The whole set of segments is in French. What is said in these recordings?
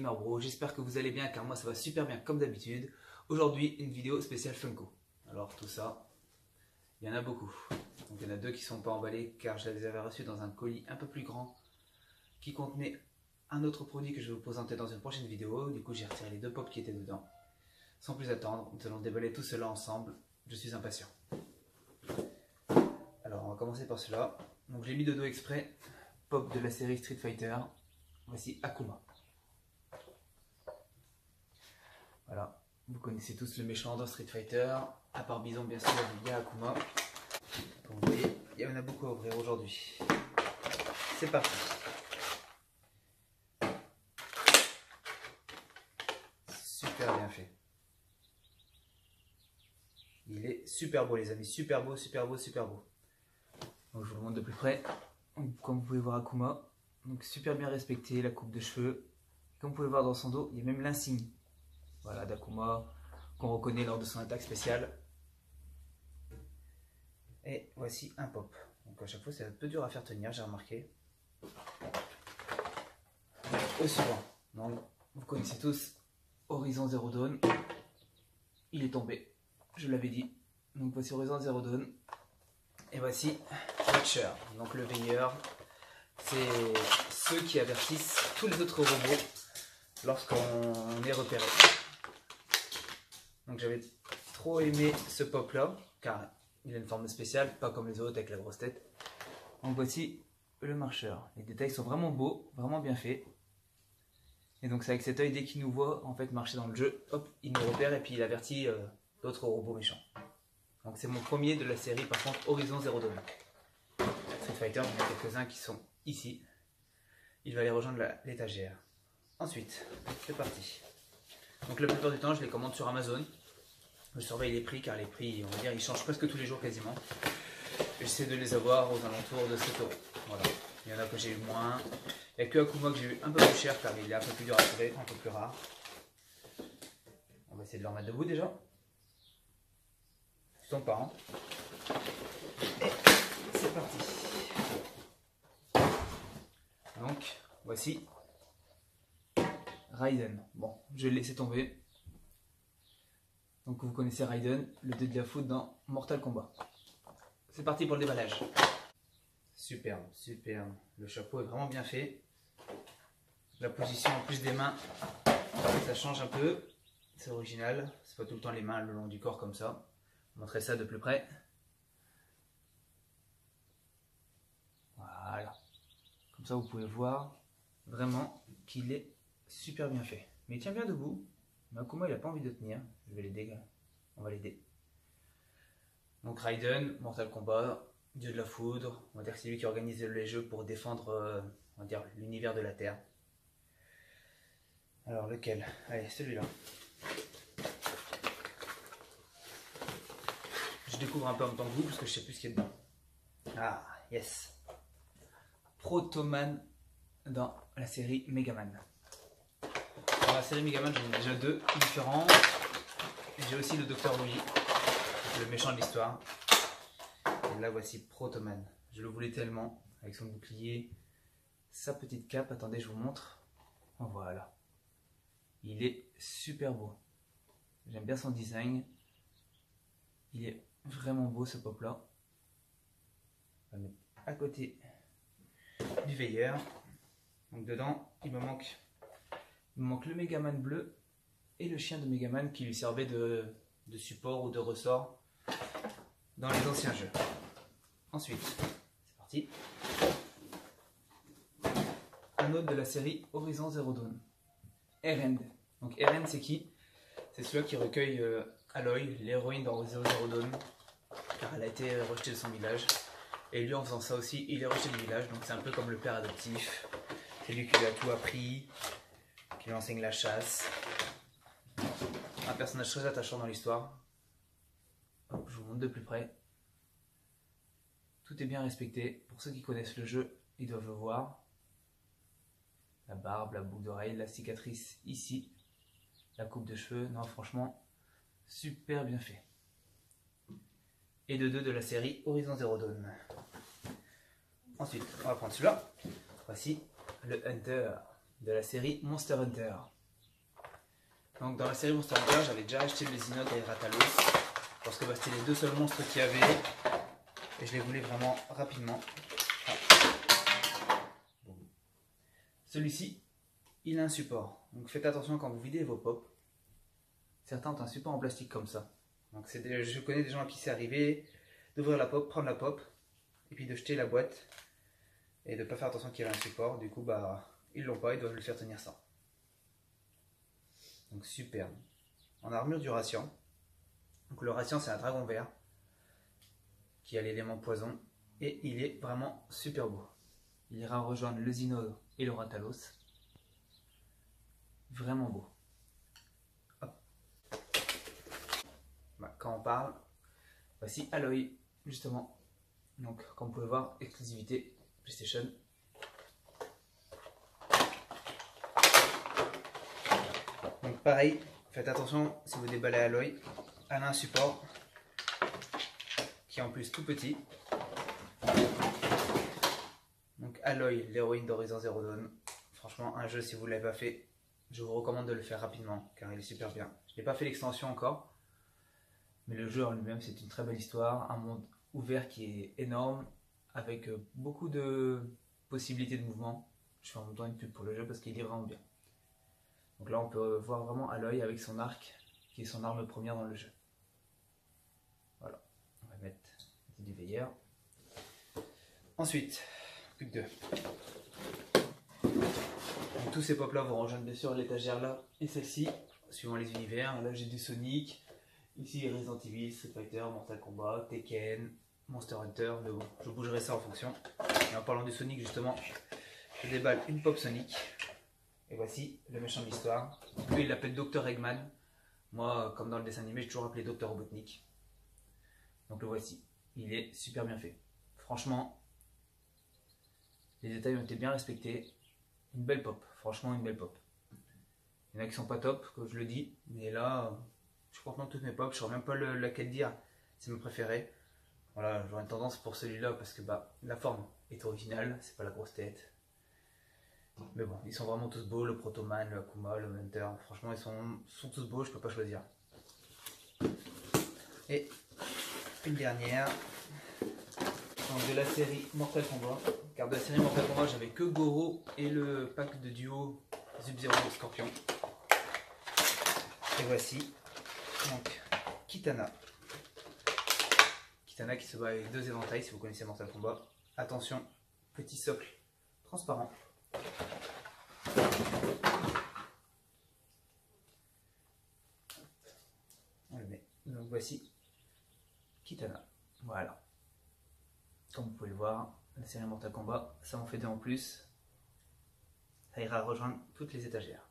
Gamer Bro, j'espère que vous allez bien car moi ça va super bien comme d'habitude. Aujourd'hui une vidéo spéciale Funko. Alors tout ça, il y en a beaucoup. Donc il y en a deux qui ne sont pas emballés car je les avais reçus dans un colis un peu plus grand qui contenait un autre produit que je vais vous présenter dans une prochaine vidéo. Du coup j'ai retiré les deux pops qui étaient dedans. Sans plus attendre, nous allons déballer tout cela ensemble. Je suis impatient. Alors on va commencer par cela. Donc j'ai mis de dos exprès pop de la série Street Fighter. Voici Akuma. Voilà, vous connaissez tous le méchant dans Street Fighter. À part Bison bien sûr, il y a Akuma. Comme vous voyez, il y en a beaucoup à ouvrir aujourd'hui. C'est parti. Super bien fait. Il est super beau les amis, super beau, super beau, super beau. Donc je vous le montre de plus près. Comme vous pouvez voir Akuma, donc super bien respecté, la coupe de cheveux. Comme vous pouvez voir dans son dos, il y a même l'insigne. Voilà d'Akuma qu'on reconnaît lors de son attaque spéciale. Et voici un pop. Donc à chaque fois c'est un peu dur à faire tenir, j'ai remarqué. Au suivant. Donc vous connaissez tous Horizon Zero Dawn. Il est tombé, je l'avais dit. Donc voici Horizon Zero Dawn. Et voici Watcher, donc le veilleur. C'est ceux qui avertissent tous les autres robots lorsqu'on est repéré. Donc j'avais trop aimé ce pop là, car il a une forme spéciale, pas comme les autres avec la grosse tête. Donc voici le marcheur. Les détails sont vraiment beaux, vraiment bien faits. Et donc c'est avec cet œil, dès qu'il nous voit en fait marcher dans le jeu, hop, il nous repère et puis il avertit d'autres robots méchants. Donc c'est mon premier de la série par contre, Horizon Zero Dawn. Street Fighter, il y en a quelques-uns qui sont ici. Il va aller rejoindre l'étagère. Ensuite, c'est parti. Donc la plupart du temps, je les commande sur Amazon. Je surveille les prix car les prix, on va dire, ils changent presque tous les jours quasiment. J'essaie de les avoir aux alentours de 7 €. Voilà. Il y en a que j'ai eu moins. Il n'y a que Akuma que j'ai eu un peu plus cher car il est un peu plus dur à trouver, un peu plus rare. On va essayer de le remettre debout déjà. Ils tombent pas, hein. Et c'est parti. Donc, voici Raiden. Bon, je vais le laisser tomber. Donc vous connaissez Raiden, le dieu de la foudre dans Mortal Kombat. C'est parti pour le déballage. Superbe, superbe. Le chapeau est vraiment bien fait. La position en plus des mains, ça change un peu. C'est original. C'est pas tout le temps les mains le long du corps comme ça. Je vais montrer ça de plus près. Voilà. Comme ça vous pouvez voir vraiment qu'il est super bien fait. Mais il tient bien debout. Mais Akuma il n'a pas envie de tenir. Je vais l'aider. On va l'aider. Donc Raiden, Mortal Kombat, dieu de la foudre. On va dire que c'est lui qui organise les jeux pour défendre on va dire l'univers de la Terre. Alors lequel? Allez, celui-là. Je découvre un peu en même temps que vous parce que je sais plus ce qu'il y a dedans. Ah, yes. Protoman dans la série Megaman. Dans la série Megaman, j'en ai déjà deux différents. J'ai aussi le Docteur Louis, le méchant de l'histoire. Et là, voici Protoman. Je le voulais tellement, avec son bouclier, sa petite cape. Attendez, je vous montre. Voilà. Il est super beau. J'aime bien son design. Il est vraiment beau ce pop-là. On va le mettre à côté du veilleur. Donc dedans, il me manque le Megaman bleu et le chien de Megaman qui lui servait de support ou de ressort dans les anciens jeux. Ensuite, c'est parti. Un autre de la série Horizon Zero Dawn. Erend. Donc Erend c'est qui? C'est celui qui recueille Aloy, l'héroïne dans Horizon Zero Dawn, car elle a été rejetée de son village. Et lui en faisant ça aussi, il est rejeté du village, donc c'est un peu comme le père adoptif. C'est lui qui lui a tout appris, qui lui enseigne la chasse. Un personnage très attachant dans l'histoire. Je vous montre de plus près. Tout est bien respecté. Pour ceux qui connaissent le jeu, ils doivent le voir. La barbe, la boucle d'oreille, la cicatrice ici. La coupe de cheveux. Non, franchement, super bien fait. Et de deux de la série Horizon Zero Dawn. Ensuite, on va prendre celui-là. Voici le Hunter de la série Monster Hunter. Donc dans la série Monster Hunter, j'avais déjà acheté le Zinod et le Ratalos parce que c'était les deux seuls monstres qu'il y avait et je les voulais vraiment rapidement. Bon. Celui-ci, il a un support, donc faites attention quand vous videz vos pops. Certains ont un support en plastique comme ça. Donc je connais des gens à qui c'est arrivé d'ouvrir la pop, prendre la pop et puis de jeter la boîte et de ne pas faire attention qu'il y avait un support. Du coup, bah, ils l'ont pas, ils doivent le faire tenir ça. Donc superbe. En armure du Rathian. Donc le Rathian, c'est un dragon vert qui a l'élément poison et il est vraiment super beau. Il ira rejoindre le Zinod et le Ratalos. Vraiment beau. Hop. Bah, quand on parle, voici Aloy, justement. Donc, comme vous pouvez voir, exclusivité PlayStation. Donc pareil, faites attention si vous déballez Aloy, elle a un support qui est en plus tout petit. Donc Aloy, l'héroïne d'Horizon Zero Dawn. Franchement, un jeu, si vous ne l'avez pas fait, je vous recommande de le faire rapidement car il est super bien. Je n'ai pas fait l'extension encore, mais le jeu en lui-même, c'est une très belle histoire, un monde ouvert qui est énorme avec beaucoup de possibilités de mouvement. Je fais en même temps une pub pour le jeu parce qu'il est vraiment bien. Donc là, on peut voir vraiment Aloy avec son arc, qui est son arme première dans le jeu. Voilà, on va mettre du veilleur. Ensuite, plus que deux. Donc, tous ces pops là vont rejoindre bien sûr l'étagère là et celle-ci, suivant les univers. Là, j'ai du Sonic, ici Resident Evil, Street Fighter, Mortal Kombat, Tekken, Monster Hunter, mais bon, je bougerai ça en fonction. Et en parlant du Sonic, justement, je déballe une pop Sonic. Et voici le méchant de l'histoire. Lui, il l'appelle Dr Eggman. Moi, comme dans le dessin animé, j'ai toujours appelé Dr Robotnik. Donc le voici. Il est super bien fait. Franchement, les détails ont été bien respectés. Une belle pop. Franchement, une belle pop. Il y en a qui sont pas top, comme je le dis. Mais là, je suis content de toutes mes pop. Je ne saurais même pas laquelle dire. C'est mon préféré. Voilà, j'aurais une tendance pour celui-là parce que bah, la forme est originale. C'est pas la grosse tête. Mais bon, ils sont vraiment tous beaux, le Protoman, le Akuma, le Hunter, franchement ils sont tous beaux, je peux pas choisir. Et une dernière, donc de la série Mortal Kombat, car de la série Mortal Kombat j'avais que Goro et le pack de duo Sub-Zero et Scorpion. Et voici, donc Kitana. Kitana qui se bat avec deux éventails si vous connaissez Mortal Kombat. Attention, petit socle transparent. On le met. Donc voici Kitana. Voilà. Comme vous pouvez le voir, la série Mortal Kombat, ça m'en fait deux en plus. Ça ira rejoindre toutes les étagères.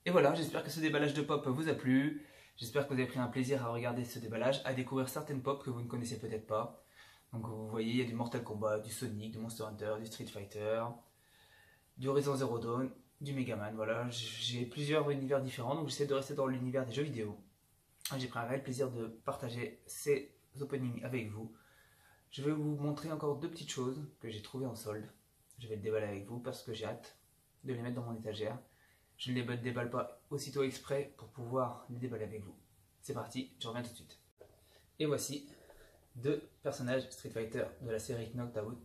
Et voilà, j'espère que ce déballage de pop vous a plu. J'espère que vous avez pris un plaisir à regarder ce déballage, à découvrir certaines pop que vous ne connaissez peut-être pas. Donc vous voyez, il y a du Mortal Kombat, du Sonic, du Monster Hunter, du Street Fighter, du Horizon Zero Dawn, du Megaman. Voilà, j'ai plusieurs univers différents, donc j'essaie de rester dans l'univers des jeux vidéo. J'ai pris un réel plaisir de partager ces openings avec vous. Je vais vous montrer encore deux petites choses que j'ai trouvées en solde. Je vais le déballer avec vous parce que j'ai hâte de les mettre dans mon étagère. Je ne les déballe pas aussitôt exprès pour pouvoir les déballer avec vous. C'est parti, je reviens tout de suite. Et voici deux personnages Street Fighter de la série Knocked Out.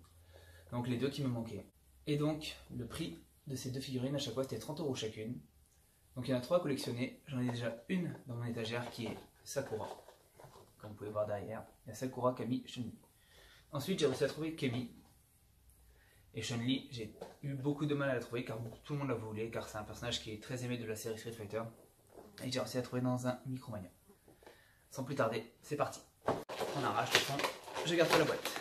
Donc les deux qui me manquaient. Et donc le prix de ces deux figurines à chaque fois c'était 30 € chacune. Donc il y en a trois à collectionner. J'en ai déjà une dans mon étagère qui est Sakura. Comme vous pouvez voir derrière, il y a Sakura, Camille, Chun-Li. Ensuite j'ai réussi à trouver Kemi. Et Chun-Li, j'ai eu beaucoup de mal à la trouver car tout le monde la voulait, car c'est un personnage qui est très aimé de la série Street Fighter. Et j'ai réussi à la trouver dans un Micromania. Sans plus tarder, c'est parti. On arrache le fond, je garde pas la boîte.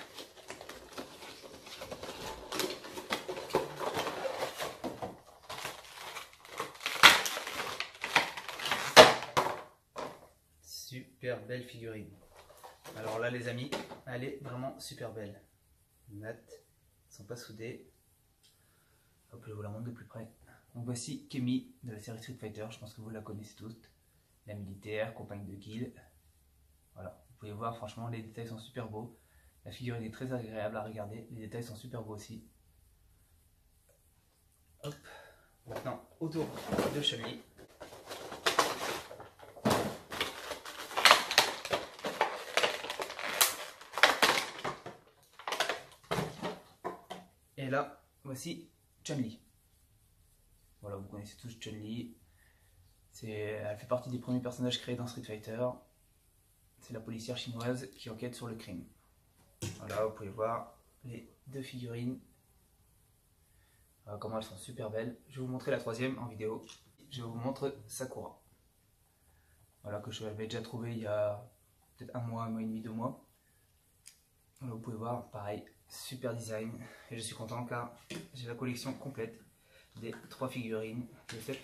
Super belle figurine. Alors là les amis, elle est vraiment super belle. Matte, ils sont pas soudés. Hop, je vous la montre de plus près. Donc voici Kemi de la série Street Fighter, je pense que vous la connaissez tous. La militaire, compagne de Guile. Voilà, vous pouvez voir, franchement les détails sont super beaux. La figurine est très agréable à regarder, les détails sont super beaux aussi. Hop, maintenant autour de Chun-Li. Et là, voici Chun-Li. Voilà, vous connaissez tous Chun-Li. Elle fait partie des premiers personnages créés dans Street Fighter. C'est la policière chinoise qui enquête sur le crime. Voilà, vous pouvez voir les deux figurines. Comment elles sont super belles. Je vais vous montrer la troisième en vidéo. Je vous montre Sakura. Voilà, que je l'avais déjà trouvé il y a peut-être un mois et demi, 2 mois. Voilà, vous pouvez voir, pareil, super design. Et je suis content car j'ai la collection complète des 3 figurines de cette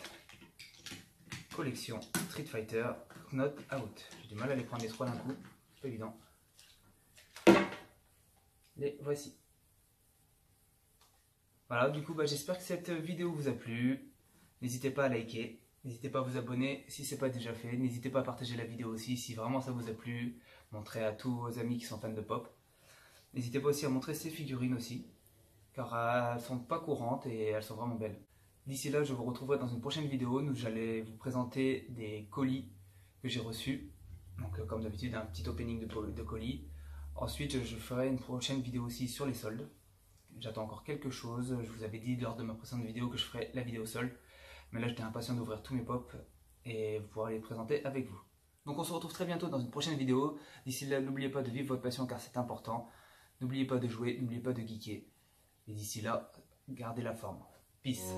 collection Street Fighter Knocked Out. J'ai du mal à les prendre les 3 d'un coup, c'est pas évident. Les voici. Voilà, du coup, j'espère que cette vidéo vous a plu. N'hésitez pas à liker, n'hésitez pas à vous abonner si ce n'est pas déjà fait. N'hésitez pas à partager la vidéo aussi si vraiment ça vous a plu. Montrez à tous vos amis qui sont fans de pop. N'hésitez pas aussi à montrer ces figurines aussi, car elles sont pas courantes et elles sont vraiment belles. D'ici là, je vous retrouverai dans une prochaine vidéo où j'allais vous présenter des colis que j'ai reçus. Donc comme d'habitude, un petit opening de colis. Ensuite, je ferai une prochaine vidéo aussi sur les soldes. J'attends encore quelque chose. Je vous avais dit lors de ma précédente vidéo que je ferai la vidéo solde. Mais là, j'étais impatient d'ouvrir tous mes pops et pouvoir les présenter avec vous. Donc on se retrouve très bientôt dans une prochaine vidéo. D'ici là, n'oubliez pas de vivre votre passion car c'est important. N'oubliez pas de jouer, n'oubliez pas de geeker. Et d'ici là, gardez la forme. Peace.